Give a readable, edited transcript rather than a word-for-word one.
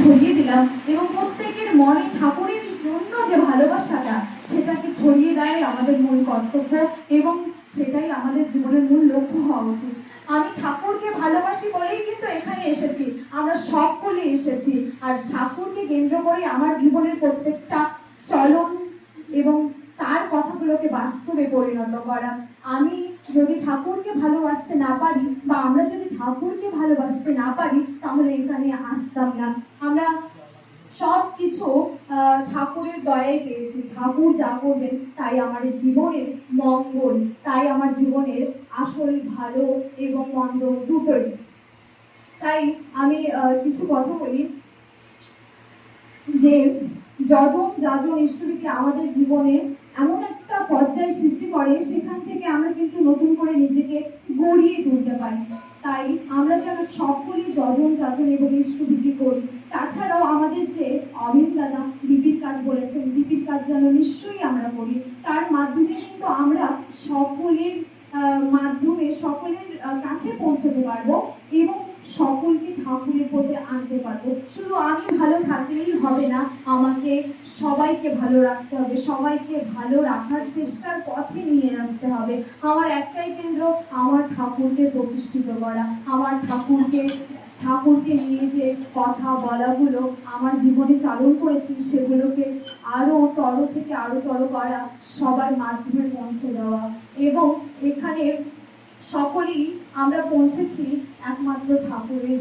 ছড়িয়ে দিলাম এবং প্রত্যেকের মনে ঠাকুরের জন্য যে ভালোবাসাটা সেটাকে ছড়িয়ে দেয় আমাদের মূল কর্তব্য এবং সেটাই আমাদের জীবনের মূল লক্ষ্য হওয়া উচিত। আমি ঠাকুরকে ভালোবাসি বলেই কিন্তু এখানে এসেছি, আমরা সকলে এসেছি। আর ঠাকুরকে কেন্দ্র করে আমার জীবনের প্রত্যেকটা চলন এবং তার কথাগুলোকে বাস্তবে পরিণত করা। আমি যদি ঠাকুরকে ভালোবাসতে না পারি বা আমরা যদি ঠাকুরকে ভালোবাসতে না পারি তাহলে এখানে আসতাম না। আমরা সব কিছু ঠাকুরের দয়ায় পেয়েছি। ঠাকুর যা করবেন তাই আমার জীবনের মঙ্গল, তাই আমার জীবনের আসল ভালো এবং মন্দ দুটোই। তাই আমি কিছু কথা বলি যে যজন যাজন ইষ্টবিকে আমাদের জীবনে এমন একটা পর্যায় সৃষ্টি করে সেখান থেকে আমরা কিন্তু নতুন করে নিজেকে গড়িয়ে তুলতে পারি। তাই আমরা যেন সকলেই যজন যাজন এবং ইষ্টবিধি করি। তাছাড়াও আমাদের যে অমিত দাদা লিপির কাজ বলেছেন, লিপির কাজ যেন নিশ্চয়ই আমরা করি। তার মাধ্যমে কিন্তু আমরা সকলের মাধ্যমে সকলের কাছে পৌঁছতে পারবো এবং সকলকে ঠাকুরের পথে আনতে পারবো। শুধু আমি ভালো থাকলেই হবে না, আমাকে সবাইকে ভালো রাখতে হবে, সবাইকে ভালো রাখার চেষ্টার পথে নিয়ে আসতে হবে। আমার একটাই কেন্দ্র, আমার ঠাকুরকে প্রতিষ্ঠিত করা, আমার ঠাকুরকে নিয়ে যে কথা বলাগুলো আমার জীবনে চালন করেছি সেগুলোকে আরো তর থেকে আরো তর করা, সবার মাধ্যমে পৌঁছে দেওয়া। এবং এখানে সকলেই আমরা পৌঁছেছি একমাত্র ঠাকুরের